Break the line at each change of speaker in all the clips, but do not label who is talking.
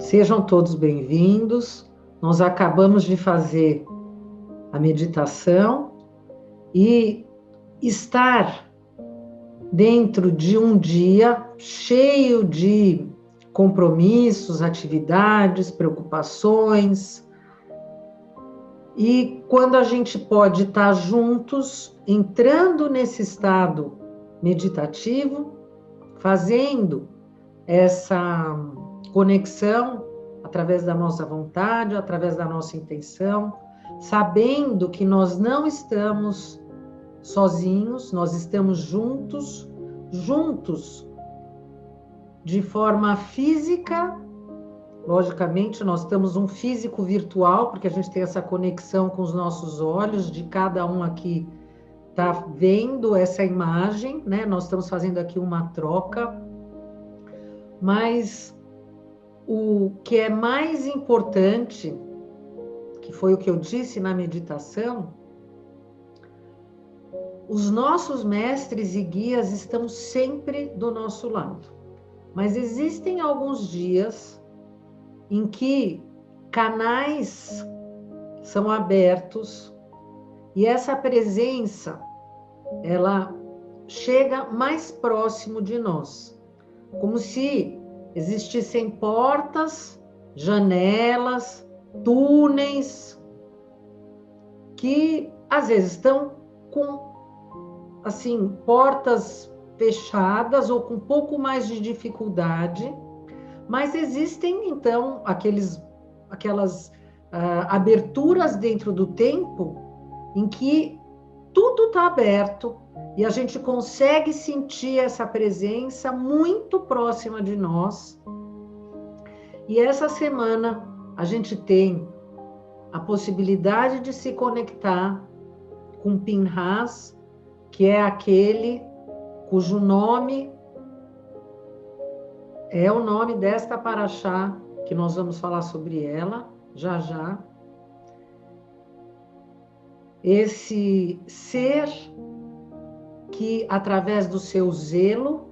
Sejam todos bem-vindos. Nós acabamos de fazer a meditação e estar dentro de um dia cheio de compromissos, atividades, preocupações. E quando a gente pode estar juntos, entrando nesse estado meditativo, fazendo essa conexão através da nossa vontade, através da nossa intenção, sabendo que nós não estamos sozinhos, nós estamos juntos de forma física. Logicamente, nós temos um físico virtual, porque a gente tem essa conexão com os nossos olhos, de cada um aqui está vendo essa imagem, né? Nós estamos fazendo aqui uma troca, mas o que é mais importante, que foi o que eu disse na meditação, os nossos mestres e guias estão sempre do nosso lado. Mas existem alguns dias em que canais são abertos e essa presença, ela chega mais próximo de nós, como se existissem portas, janelas, túneis, que às vezes estão com, assim, portas fechadas ou com um pouco mais de dificuldade, mas existem, então, aquelas aberturas dentro do tempo em que tudo está aberto e a gente consegue sentir essa presença muito próxima de nós. E essa semana a gente tem a possibilidade de se conectar com Pinhas, que é aquele cujo nome é o nome desta paraxá, que nós vamos falar sobre ela já já. Esse ser que, através do seu zelo,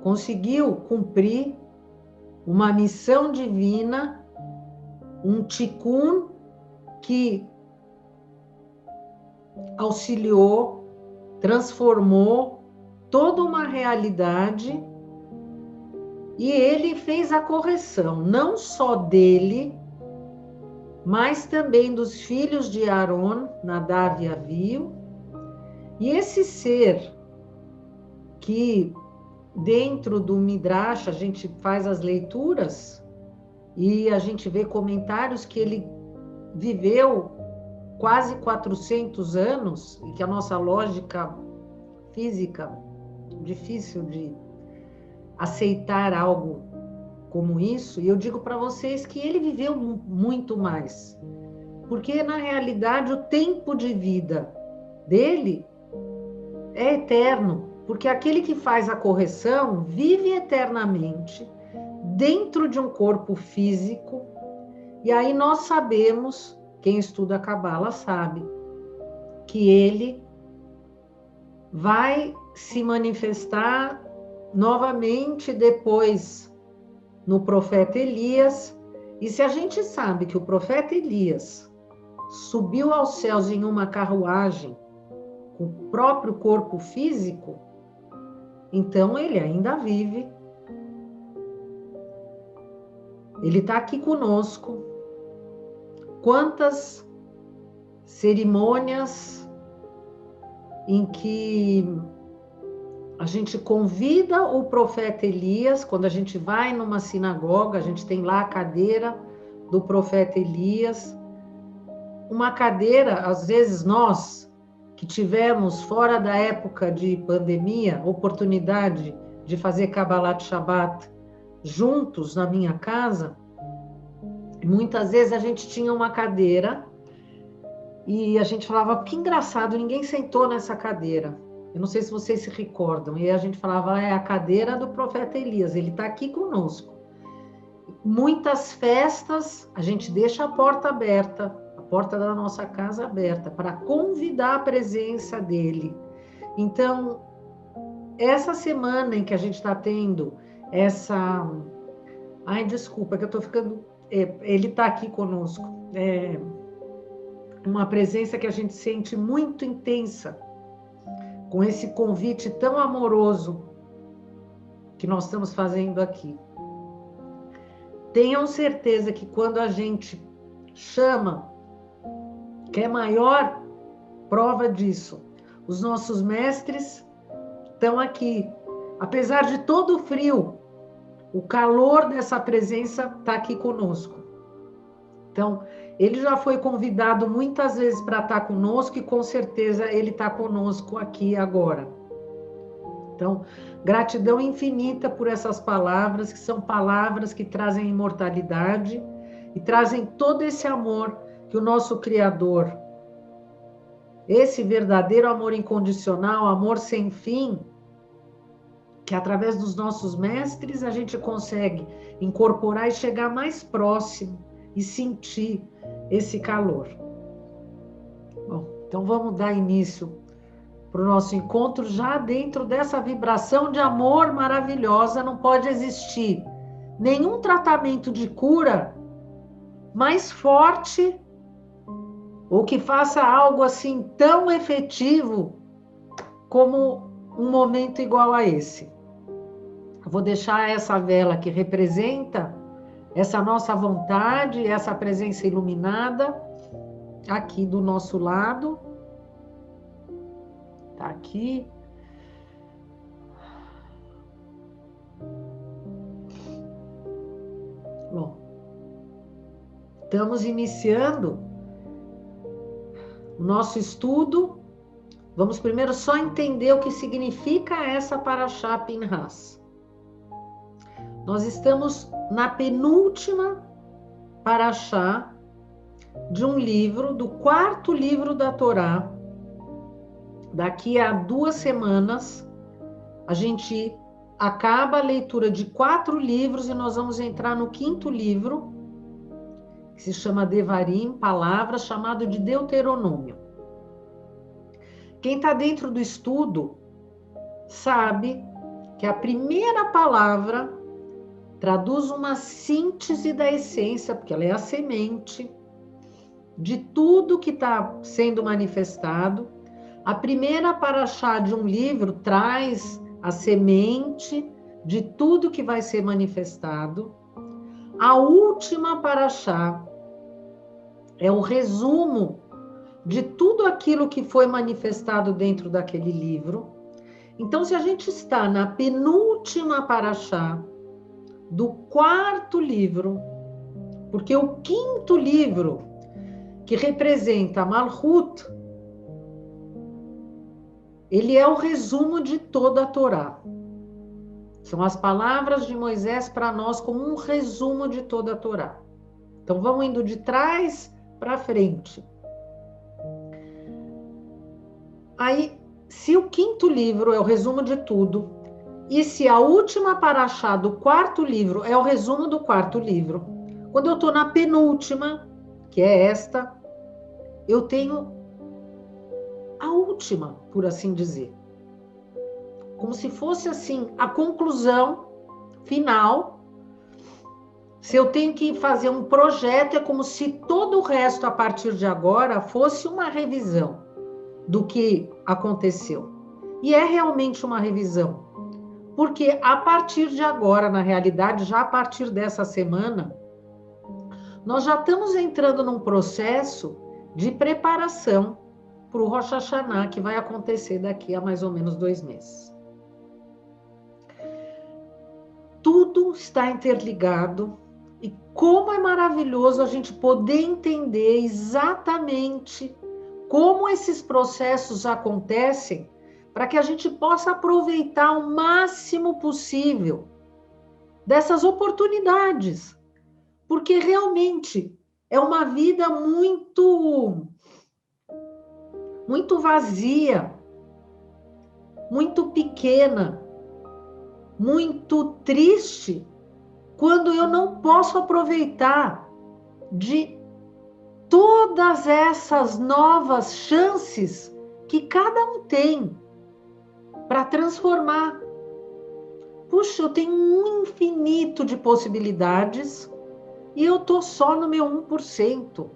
conseguiu cumprir uma missão divina, um tikkun que auxiliou, transformou toda uma realidade, e ele fez a correção, não só dele, mas também dos filhos de Aaron, Nadav e Avihu. E esse ser que dentro do Midrash a gente faz as leituras e a gente vê comentários que ele viveu quase 400 anos, e que a nossa lógica física, difícil de aceitar algo como isso, e eu digo para vocês que ele viveu muito mais, porque na realidade o tempo de vida dele é eterno, porque aquele que faz a correção vive eternamente dentro de um corpo físico, e aí nós sabemos, quem estuda a Cabala sabe, que ele vai se manifestar novamente depois no profeta Elias. E se a gente sabe que o profeta Elias subiu aos céus em uma carruagem com o próprio corpo físico, então ele ainda vive. Ele está aqui conosco. Quantas cerimônias em que a gente convida o profeta Elias, quando a gente vai numa sinagoga, a gente tem lá a cadeira do profeta Elias, uma cadeira, às vezes nós, que tivemos fora da época de pandemia, oportunidade de fazer Kabbalat Shabbat juntos na minha casa, muitas vezes a gente tinha uma cadeira e a gente falava, que engraçado, ninguém sentou nessa cadeira. Eu não sei se vocês se recordam. E a gente falava, é a cadeira do profeta Elias, ele está aqui conosco. Muitas festas, a gente deixa a porta aberta, a porta da nossa casa aberta, para convidar a presença dele. Então, essa semana em que a gente está tendo essa Ai, desculpa, que eu estou ficando... ele está aqui conosco. É uma presença que a gente sente muito intensa, com esse convite tão amoroso que nós estamos fazendo aqui. Tenham certeza que quando a gente chama, que é maior prova disso, os nossos mestres estão aqui. Apesar de todo o frio, o calor dessa presença está aqui conosco. Então, ele já foi convidado muitas vezes para estar conosco e com certeza ele está conosco aqui agora. Então, gratidão infinita por essas palavras, que são palavras que trazem imortalidade e trazem todo esse amor que o nosso Criador, esse verdadeiro amor incondicional, amor sem fim, que através dos nossos mestres a gente consegue incorporar e chegar mais próximo e sentir esse calor. Bom, então vamos dar início para o nosso encontro já dentro dessa vibração de amor maravilhosa. Não pode existir nenhum tratamento de cura mais forte ou que faça algo assim tão efetivo como um momento igual a esse. Eu vou deixar essa vela que representa essa nossa vontade, essa presença iluminada aqui do nosso lado. Tá aqui. Bom, estamos iniciando o nosso estudo. Vamos primeiro só entender o que significa essa Parashá Pinhas. Nós estamos na penúltima Parashá de um livro, do 4º livro da Torá. Daqui a 2 semanas, a gente acaba a leitura de 4 livros e nós vamos entrar no 5º livro, que se chama Devarim, palavras, chamado de Deuteronômio. Quem está dentro do estudo sabe que a primeira palavra traduz uma síntese da essência, porque ela é a semente de tudo que está sendo manifestado. A primeira paraxá de um livro traz a semente de tudo que vai ser manifestado. A última paraxá é o resumo de tudo aquilo que foi manifestado dentro daquele livro. Então, se a gente está na penúltima paraxá do 4º livro, porque o 5º livro, que representa Malhut, ele é o resumo de toda a Torá. São as palavras de Moisés para nós como um resumo de toda a Torá. Então vamos indo de trás para frente. Aí, se o 5º livro é o resumo de tudo, e se a última paraxá do 4º livro é o resumo do 4º livro, quando eu estou na penúltima, que é esta, eu tenho a última, por assim dizer. Como se fosse assim, a conclusão final. Se eu tenho que fazer um projeto, é como se todo o resto, a partir de agora, fosse uma revisão do que aconteceu. E é realmente uma revisão. Porque a partir de agora, na realidade, já a partir dessa semana, nós já estamos entrando num processo de preparação para o Rosh Hashanah, que vai acontecer daqui a mais ou menos 2 meses. Tudo está interligado e como é maravilhoso a gente poder entender exatamente como esses processos acontecem para que a gente possa aproveitar o máximo possível dessas oportunidades. Porque realmente é uma vida muito vazia, muito pequena, muito triste, quando eu não posso aproveitar de todas essas novas chances que cada um tem para transformar. puxa, eu tenho um infinito de possibilidades e eu tô só no meu 1%,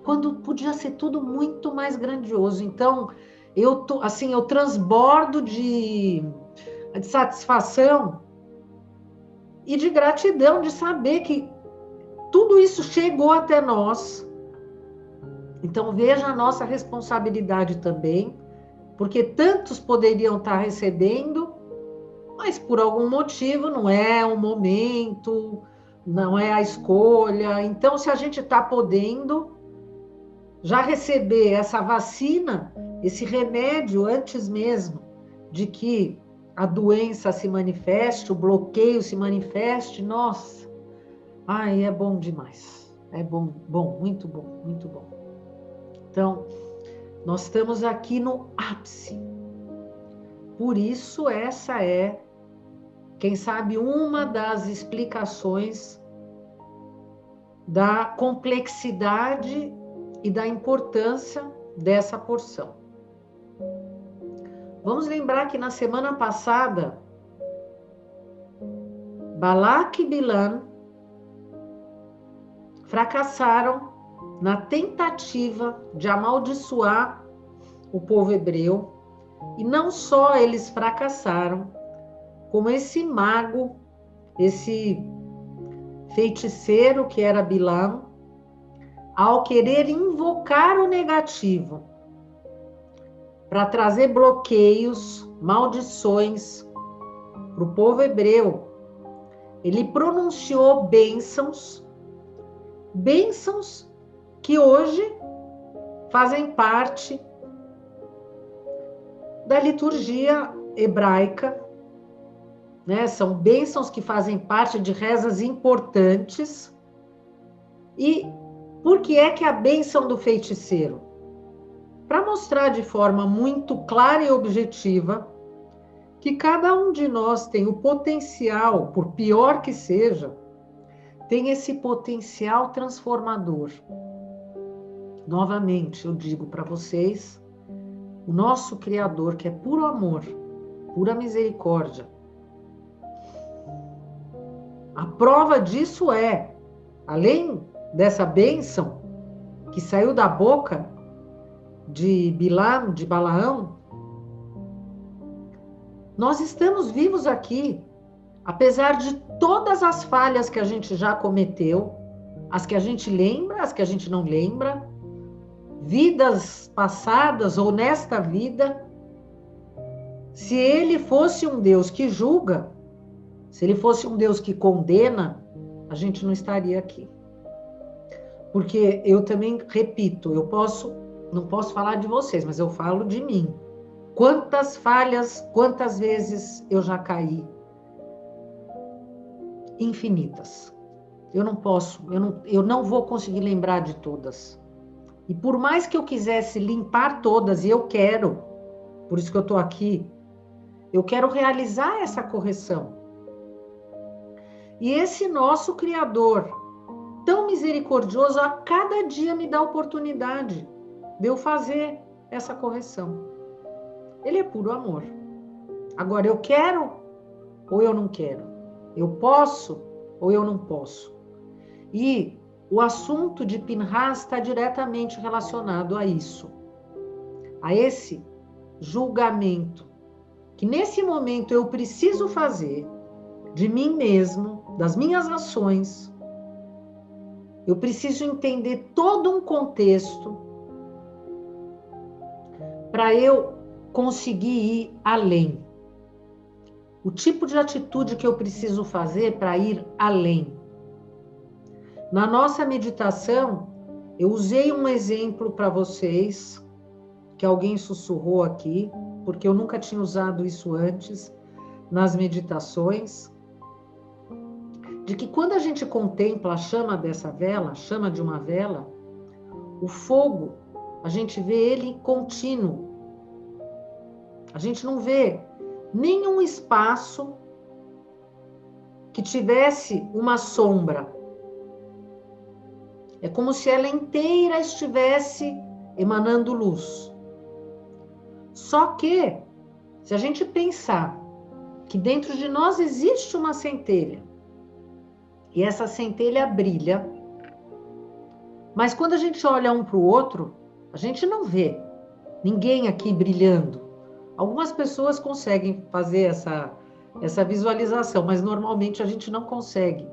quando podia ser tudo muito mais grandioso. Então, eu transbordo de satisfação e de gratidão de saber que tudo isso chegou até nós. Então, veja a nossa responsabilidade também, porque tantos poderiam estar recebendo, mas por algum motivo não é o momento, não é a escolha. Então, se a gente está podendo já receber essa vacina, esse remédio antes mesmo de que a doença se manifeste, o bloqueio se manifeste, nossa, ai, é bom demais. É bom, bom, muito bom, muito bom. Então, nós estamos aqui no ápice. Por isso, essa é, quem sabe, uma das explicações da complexidade e da importância dessa porção. Vamos lembrar que na semana passada, Balaque e Bilam fracassaram na tentativa de amaldiçoar o povo hebreu. E não só eles fracassaram, como esse mago, esse feiticeiro que era Bilam, ao querer invocar o negativo para trazer bloqueios, maldições para o povo hebreu, ele pronunciou bênçãos que hoje fazem parte da liturgia hebraica, né? São bênçãos que fazem parte de rezas importantes. E por que é que a bênção do feiticeiro? Para mostrar de forma muito clara e objetiva que cada um de nós tem o potencial, por pior que seja, tem esse potencial transformador. Novamente, eu digo para vocês, o nosso Criador, que é puro amor, pura misericórdia. A prova disso é, além dessa bênção que saiu da boca de Bilam, de Balaão, nós estamos vivos aqui, apesar de todas as falhas que a gente já cometeu, as que a gente lembra, as que a gente não lembra, vidas passadas ou nesta vida. Se ele fosse um Deus que julga, se ele fosse um Deus que condena, a gente não estaria aqui. Porque eu também repito, não posso falar de vocês, mas eu falo de mim. Quantas falhas, quantas vezes eu já caí? Infinitas. Eu não vou conseguir lembrar de todas. E por mais que eu quisesse limpar todas, e eu quero, por isso que eu estou aqui, eu quero realizar essa correção. E esse nosso Criador, tão misericordioso, a cada dia me dá oportunidade de eu fazer essa correção. Ele é puro amor. Agora, eu quero ou eu não quero? Eu posso ou eu não posso? E o assunto de Pinhas está diretamente relacionado a isso, a esse julgamento, que nesse momento eu preciso fazer de mim mesmo, das minhas ações. Eu preciso entender todo um contexto para eu conseguir ir além. O tipo de atitude que eu preciso fazer para ir além. Na nossa meditação, eu usei um exemplo para vocês, que alguém sussurrou aqui, porque eu nunca tinha usado isso antes nas meditações, de que quando a gente contempla a chama dessa vela, a chama de uma vela, o fogo, a gente vê ele contínuo. A gente não vê nenhum espaço que tivesse uma sombra. É como se ela inteira estivesse emanando luz. Só que, se a gente pensar que dentro de nós existe uma centelha. E essa centelha brilha. Mas quando a gente olha um para o outro, a gente não vê ninguém aqui brilhando. Algumas pessoas conseguem fazer essa visualização, mas normalmente a gente não consegue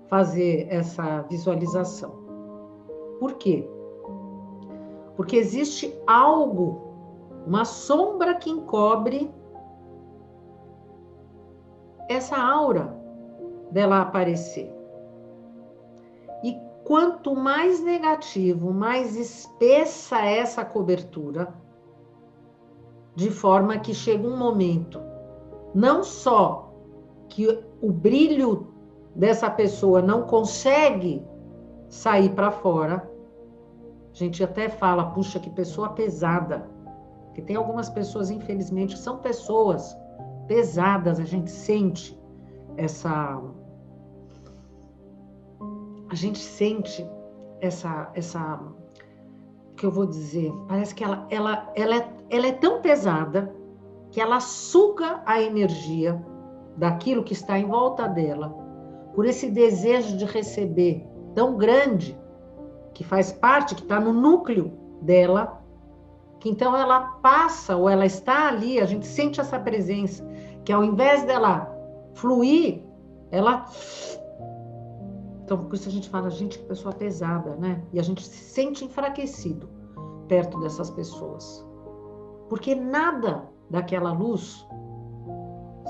fazer essa visualização. Por quê? Porque existe algo, uma sombra que encobre essa aura dela aparecer. E quanto mais negativo, mais espessa essa cobertura, de forma que chega um momento, não só que o brilho dessa pessoa não consegue sair para fora, a gente até fala, puxa, que pessoa pesada, porque tem algumas pessoas, infelizmente, que são pessoas pesadas, a gente sente essa que eu vou dizer, parece que ela é tão pesada que ela suga a energia daquilo que está em volta dela, por esse desejo de receber tão grande, que faz parte, que está no núcleo dela, que então ela passa, ou ela está ali, a gente sente essa presença, que ao invés dela fluir, ela... Então, por isso a gente fala, gente, que pessoa pesada, né? E a gente se sente enfraquecido perto dessas pessoas. Porque nada daquela luz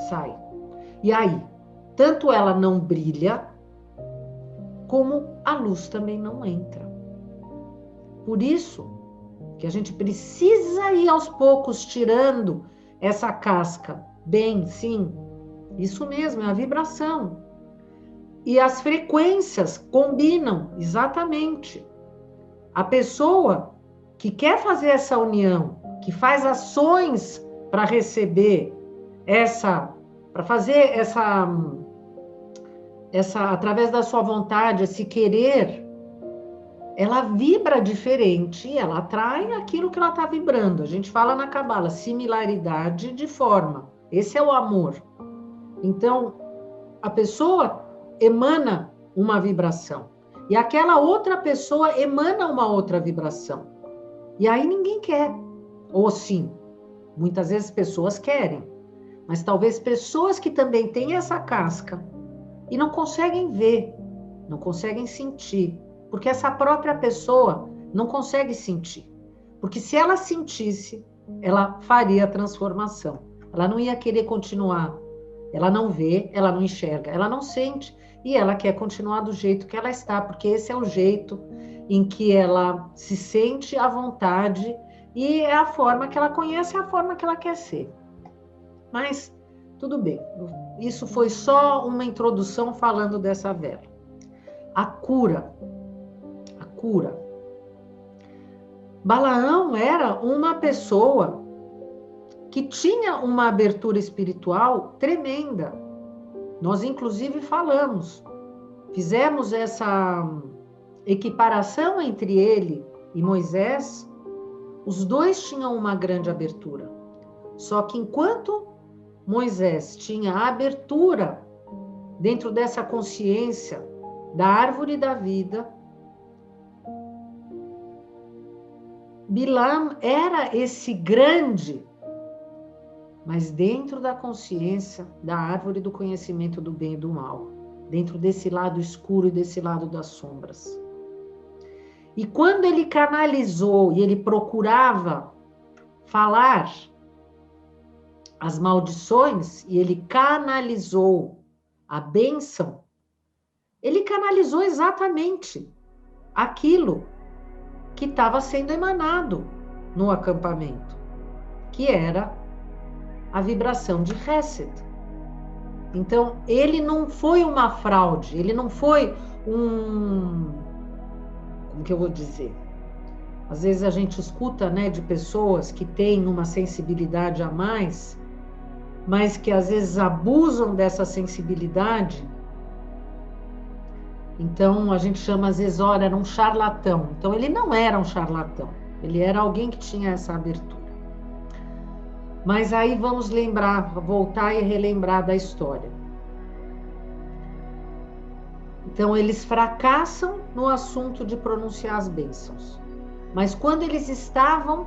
sai. E aí, tanto ela não brilha, como a luz também não entra. Por isso que a gente precisa ir aos poucos tirando essa casca. Bem, sim, isso mesmo, é a vibração. E as frequências combinam, exatamente. A pessoa que quer fazer essa união, que faz ações para receber para fazer essa, através da sua vontade, esse querer, ela vibra diferente, ela atrai aquilo que ela está vibrando. A gente fala na Cabala, similaridade de forma. Esse é o amor. Então, a pessoa emana uma vibração. E aquela outra pessoa emana uma outra vibração. E aí ninguém quer. Ou sim, muitas vezes pessoas querem. Mas talvez pessoas que também têm essa casca e não conseguem ver, não conseguem sentir. Porque essa própria pessoa não consegue sentir. Porque se ela sentisse, ela faria a transformação. Ela não ia querer continuar. Ela não vê, ela não enxerga, ela não sente. E ela quer continuar do jeito que ela está, porque esse é o jeito em que ela se sente à vontade e é a forma que ela conhece, é a forma que ela quer ser. Mas, tudo bem. Isso foi só uma introdução falando dessa vela. A cura. Balaão era uma pessoa que tinha uma abertura espiritual tremenda. Nós, inclusive, fizemos essa equiparação entre ele e Moisés. Os dois tinham uma grande abertura. Só que enquanto Moisés tinha a abertura dentro dessa consciência da árvore da vida, Bilam era esse grande, mas dentro da consciência da árvore do conhecimento do bem e do mal, dentro desse lado escuro e desse lado das sombras. E quando ele canalizou e ele procurava falar as maldições, e ele canalizou a bênção, ele canalizou exatamente aquilo que estava sendo emanado no acampamento, que era a vibração de Hesed. Então, ele não foi uma fraude, ele não foi como que eu vou dizer? Às vezes a gente escuta, né, de pessoas que têm uma sensibilidade a mais, mas que às vezes abusam dessa sensibilidade. Então, a gente chama às vezes, olha, era um charlatão. Então, ele não era um charlatão, ele era alguém que tinha essa abertura. Mas aí vamos voltar e relembrar da história. Então, eles fracassam no assunto de pronunciar as bênçãos. Mas quando eles estavam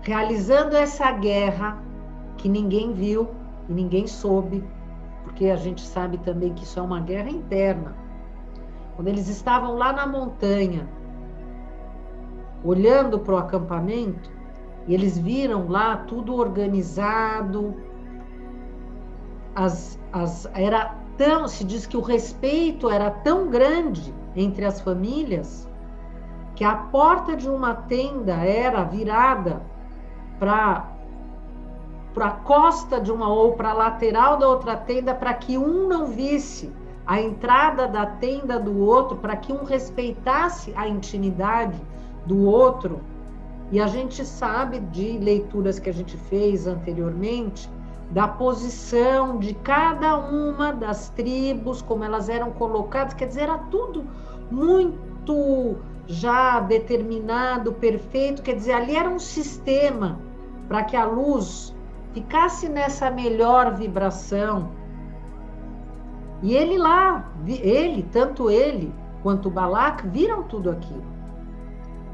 realizando essa guerra, que ninguém viu e ninguém soube, porque a gente sabe também que isso é uma guerra interna. Quando eles estavam lá na montanha, olhando para o acampamento, e eles viram lá tudo organizado, se diz que o respeito era tão grande entre as famílias, que a porta de uma tenda era virada para a costa de uma ou para a lateral da outra tenda, para que um não visse a entrada da tenda do outro, para que um respeitasse a intimidade do outro. E a gente sabe de leituras que a gente fez anteriormente, da posição de cada uma das tribos, como elas eram colocadas, quer dizer, era tudo muito já determinado, perfeito, quer dizer, ali era um sistema para que a luz ficasse nessa melhor vibração. E tanto ele quanto o Balac viram tudo aquilo.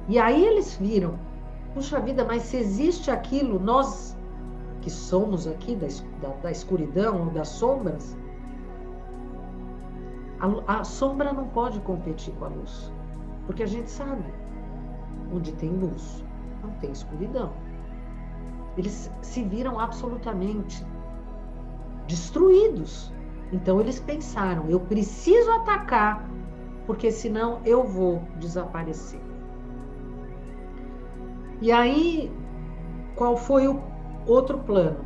E aí eles viram, puxa vida, mas se existe aquilo, nós que somos aqui da escuridão ou das sombras, a sombra não pode competir com a luz, porque a gente sabe, onde tem luz, não tem escuridão. Eles se viram absolutamente destruídos. Então eles pensaram, eu preciso atacar, porque senão eu vou desaparecer. E aí, qual foi o outro plano?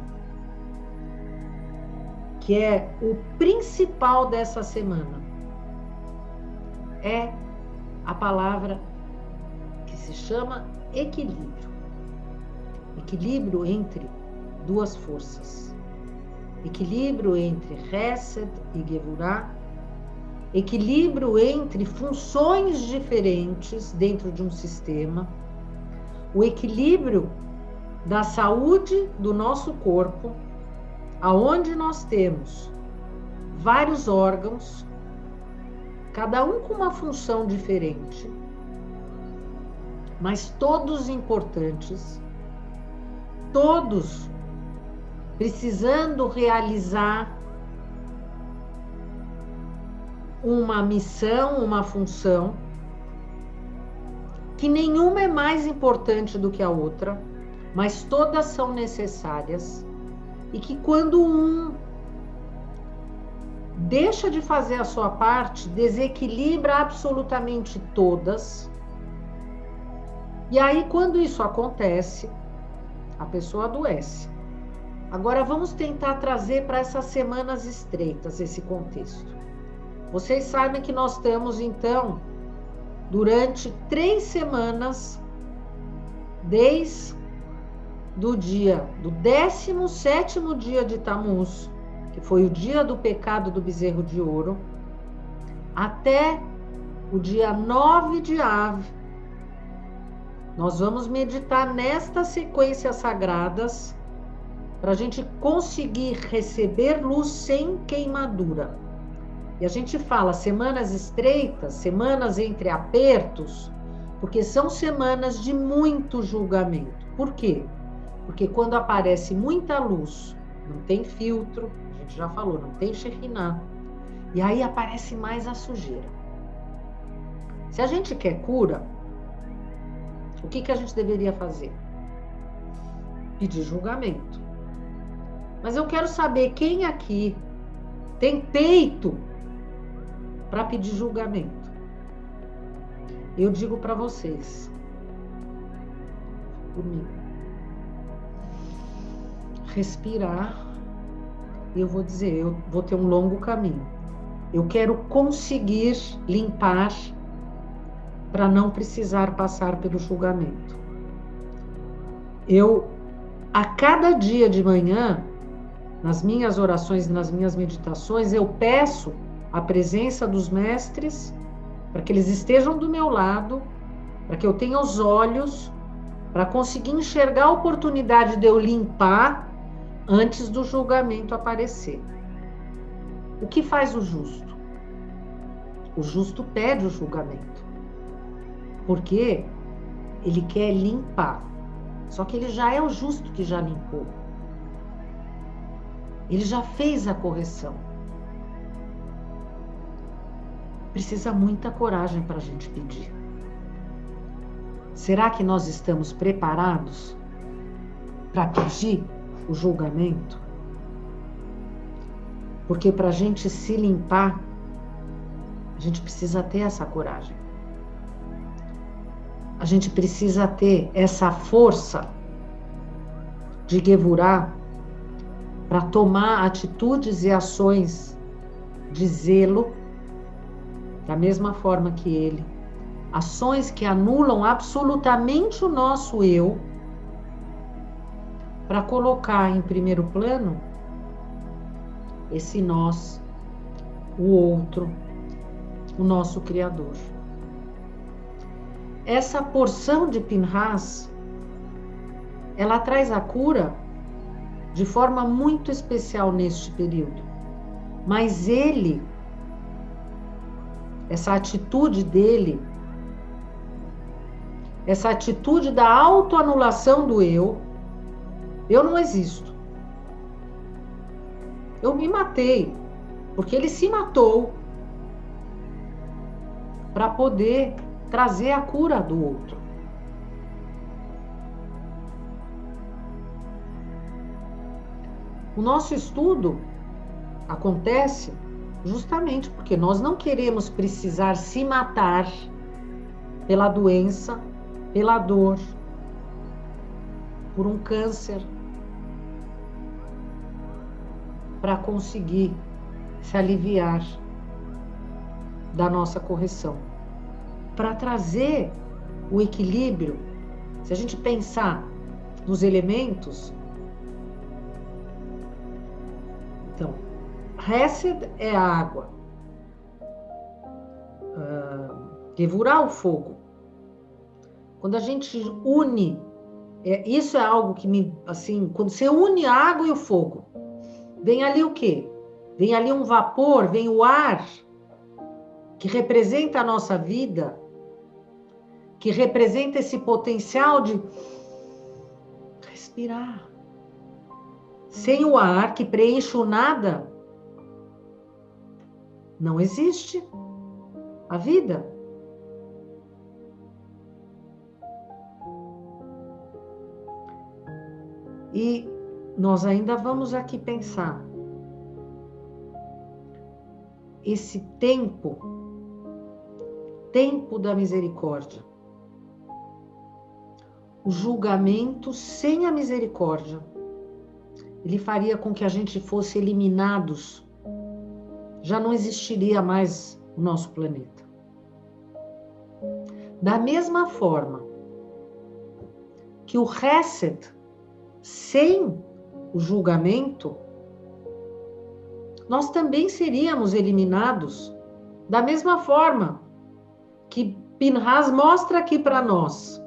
Que é o principal dessa semana. É a palavra que se chama equilíbrio. Equilíbrio entre duas forças. Equilíbrio entre Hesed e Gevurah. Equilíbrio entre funções diferentes dentro de um sistema. O equilíbrio da saúde do nosso corpo, aonde nós temos vários órgãos, cada um com uma função diferente, mas todos importantes, todos precisando realizar uma missão, uma função, que nenhuma é mais importante do que a outra, mas todas são necessárias, e que quando um deixa de fazer a sua parte, desequilibra absolutamente todas. E aí, quando isso acontece, a pessoa adoece. Agora, vamos tentar trazer para essas semanas estreitas esse contexto. Vocês sabem que nós estamos, então, durante 3 semanas, desde do 17º dia de Tammuz, que foi o dia do pecado do bezerro de ouro, até o dia 9 de Av, nós vamos meditar nestas sequências sagradas para a gente conseguir receber luz sem queimadura. E a gente fala semanas estreitas, semanas entre apertos, porque são semanas de muito julgamento. Por quê? Porque quando aparece muita luz, não tem filtro, a gente já falou, não tem Shekhinah, e aí aparece mais a sujeira. Se a gente quer cura, o que a gente deveria fazer? Pedir julgamento. Mas eu quero saber quem aqui tem peito para pedir julgamento. Eu digo para vocês, por mim, respirar, e eu vou dizer, eu vou ter um longo caminho. Eu quero conseguir limpar para não precisar passar pelo julgamento. A cada dia de manhã, nas minhas orações, nas minhas meditações, eu peço a presença dos mestres para que eles estejam do meu lado, para que eu tenha os olhos para conseguir enxergar a oportunidade de eu limpar antes do julgamento aparecer. O que faz o justo? O justo pede o julgamento, porque ele quer limpar. Só que ele já é o justo que já limpou. Ele já fez a correção. Precisa muita coragem para a gente pedir. Será que nós estamos preparados para pedir o julgamento? Porque para a gente se limpar, a gente precisa ter essa coragem. A gente precisa ter essa força de Gevurah para tomar atitudes e ações de zelo, da mesma forma que ele. Ações que anulam absolutamente o nosso eu, para colocar em primeiro plano esse nós, o outro, o nosso Criador. Essa porção de Pinhas, ela traz a cura de forma muito especial neste período. Mas ele, essa atitude dele, essa atitude da autoanulação do eu não existo. Eu me matei, porque ele se matou para poder trazer a cura do outro. O nosso estudo acontece justamente porque nós não queremos precisar se matar pela doença, pela dor, por um câncer, para conseguir se aliviar da nossa correção. Para trazer o equilíbrio, se a gente pensar nos elementos, então, Hesed é a água, Gevurah o fogo. Quando a gente une, isso é algo que me, assim, quando você une a água e o fogo, vem ali o quê? Vem ali um vapor, vem o ar, que representa a nossa vida, que representa esse potencial de respirar. Sem o ar que preenche o nada, não existe a vida. E nós ainda vamos aqui pensar esse tempo da misericórdia. O julgamento sem a misericórdia, ele faria com que a gente fosse eliminados. Já não existiria mais o nosso planeta. Da mesma forma que o Hesed, sem o julgamento, nós também seríamos eliminados, da mesma forma que Pinhas mostra aqui para nós,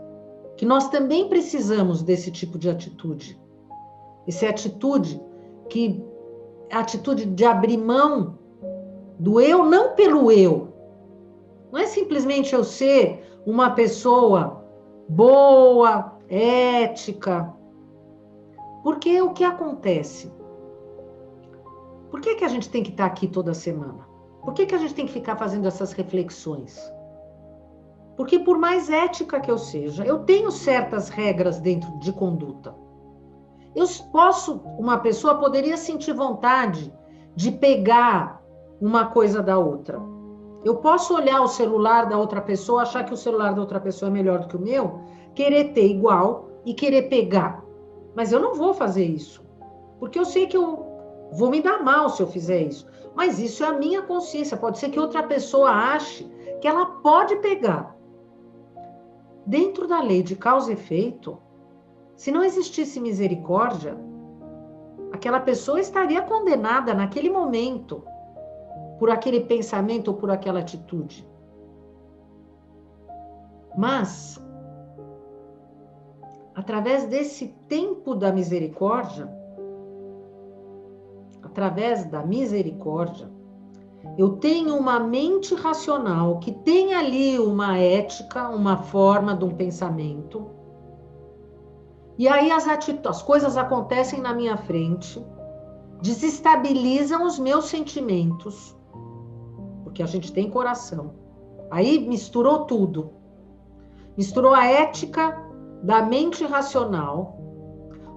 que nós também precisamos desse tipo de atitude. Essa atitude atitude de abrir mão do eu, não pelo eu. Não é simplesmente eu ser uma pessoa boa, ética. Porque o que acontece? Por que a gente tem que estar aqui toda semana? Por que a gente tem que ficar fazendo essas reflexões? Porque por mais ética que eu seja, eu tenho certas regras dentro de conduta. Uma pessoa poderia sentir vontade de pegar uma coisa da outra. Eu posso olhar o celular da outra pessoa, achar que o celular da outra pessoa é melhor do que o meu, querer ter igual e querer pegar. Mas eu não vou fazer isso, porque eu sei que eu vou me dar mal se eu fizer isso. Mas isso é a minha consciência. Pode ser que outra pessoa ache que ela pode pegar. Dentro da lei de causa e efeito, se não existisse misericórdia, aquela pessoa estaria condenada naquele momento por aquele pensamento ou por aquela atitude. Mas, através desse tempo da misericórdia, através da misericórdia, eu tenho uma mente racional que tem ali uma ética, uma forma de um pensamento, e aí as coisas acontecem na minha frente, desestabilizam os meus sentimentos, porque a gente tem coração. Aí misturou tudo. Misturou a ética da mente racional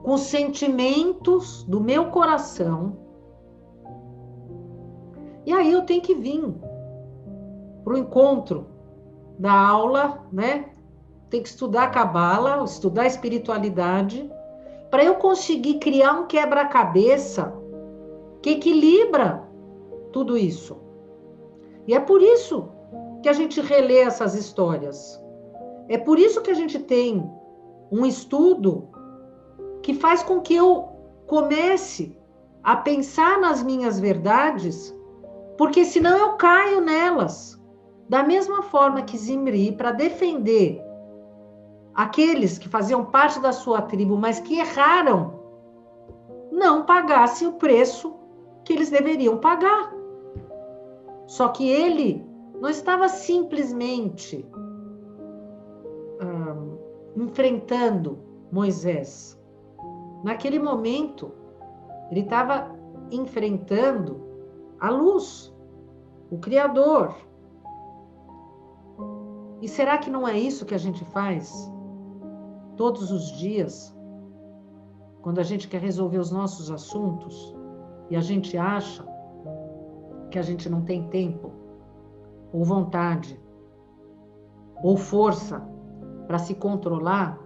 com os sentimentos do meu coração. E aí eu tenho que vir para o encontro da aula, né? Tem que estudar Cabala, estudar espiritualidade, para eu conseguir criar um quebra-cabeça que equilibra tudo isso. E é por isso que a gente relê essas histórias. É por isso que a gente tem um estudo que faz com que eu comece a pensar nas minhas verdades, porque senão eu caio nelas. Da mesma forma que Zimri, para defender aqueles que faziam parte da sua tribo, mas que erraram, não pagassem o preço que eles deveriam pagar. Só que ele não estava simplesmente enfrentando Moisés. Naquele momento, ele estava enfrentando a luz, o Criador. E será que não é isso que a gente faz todos os dias, quando a gente quer resolver os nossos assuntos e a gente acha que a gente não tem tempo, ou vontade, ou força para se controlar,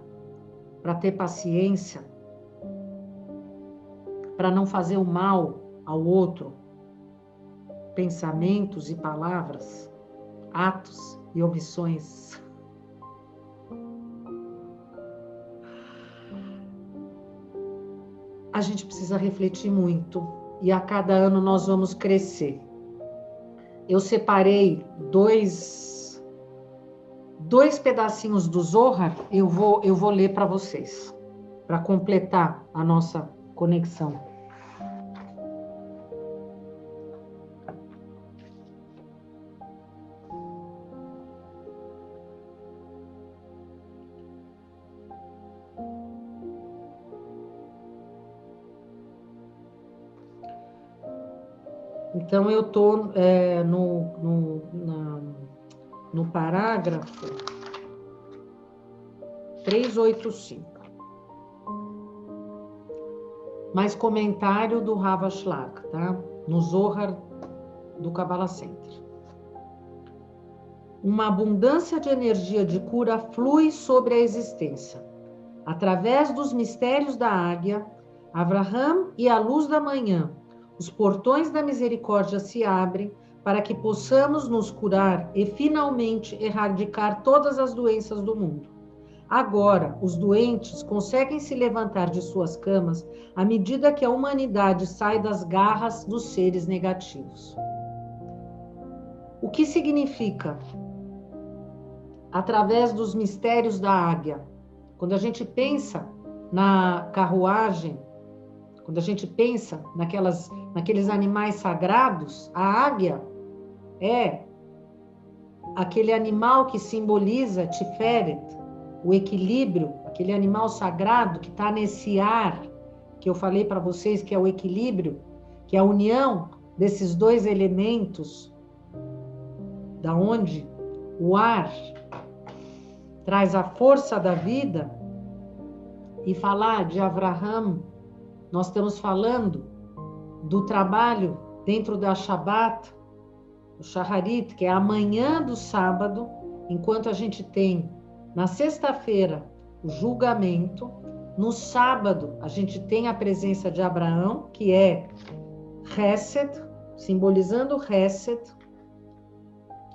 para ter paciência, para não fazer o mal ao outro, pensamentos e palavras, atos e omissões. A gente precisa refletir muito e a cada ano nós vamos crescer. Eu separei dois pedacinhos do Zohar, eu vou ler para vocês, para completar a nossa conexão. Então, eu estou no parágrafo 385. Mais comentário do Rava Shlag, tá? No Zohar do Kabbalah Center. Uma abundância de energia de cura flui sobre a existência. Através dos mistérios da águia, Avraham e a luz da manhã, os portões da misericórdia se abrem para que possamos nos curar e finalmente erradicar todas as doenças do mundo. Agora, os doentes conseguem se levantar de suas camas à medida que a humanidade sai das garras dos seres negativos. O que significa? Através dos mistérios da águia. Quando a gente pensa na carruagem, quando a gente pensa naqueles animais sagrados, a águia é aquele animal que simboliza Tiferet, o equilíbrio, aquele animal sagrado que está nesse ar, que eu falei para vocês que é o equilíbrio, que é a união desses dois elementos, da onde o ar traz a força da vida. E falar de Avraham, nós estamos falando do trabalho dentro da Shabbat, o Shaharit, que é a manhã do sábado, enquanto a gente tem na sexta-feira o julgamento, no sábado a gente tem a presença de Abraão, que é Hesed, simbolizando Hesed.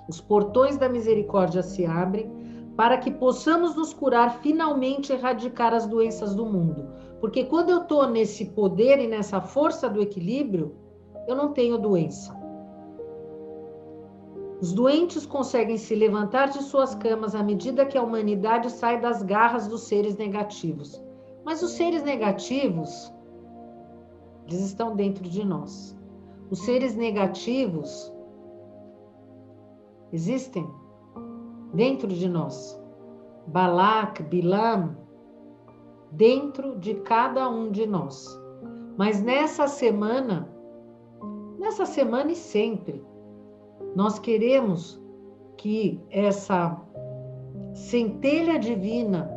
Os portões da misericórdia se abrem para que possamos nos curar, finalmente erradicar as doenças do mundo. Porque quando eu estou nesse poder e nessa força do equilíbrio, eu não tenho doença. Os doentes conseguem se levantar de suas camas à medida que a humanidade sai das garras dos seres negativos. Mas os seres negativos, eles estão dentro de nós. Os seres negativos existem dentro de nós. Balak, Bilam, dentro de cada um de nós. Mas nessa semana e sempre, nós queremos que essa centelha divina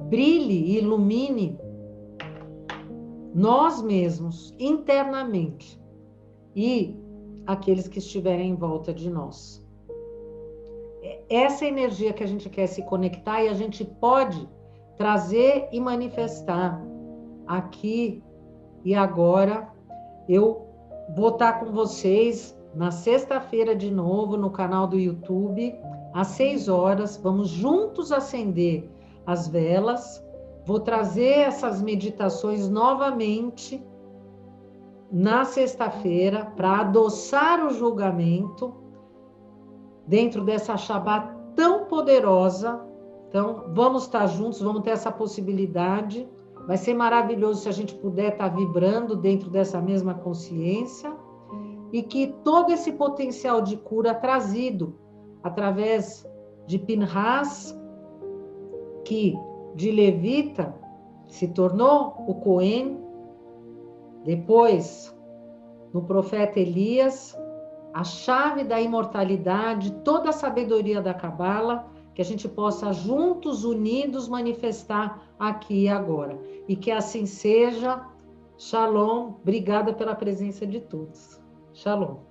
brilhe e ilumine nós mesmos internamente e aqueles que estiverem em volta de nós. Essa energia que a gente quer se conectar e a gente pode trazer e manifestar aqui e agora. Eu vou estar com vocês na sexta-feira de novo no canal do YouTube, às 6 horas. Vamos juntos acender as velas. Vou trazer essas meditações novamente na sexta-feira para adoçar o julgamento dentro dessa Shabbat tão poderosa. Então, vamos estar juntos, vamos ter essa possibilidade. Vai ser maravilhoso se a gente puder estar vibrando dentro dessa mesma consciência e que todo esse potencial de cura trazido através de Pinhas, que de levita se tornou o Cohen, depois no profeta Elias, a chave da imortalidade, toda a sabedoria da Cabala, que a gente possa juntos, unidos, manifestar aqui e agora. E que assim seja. Shalom. Obrigada pela presença de todos. Shalom.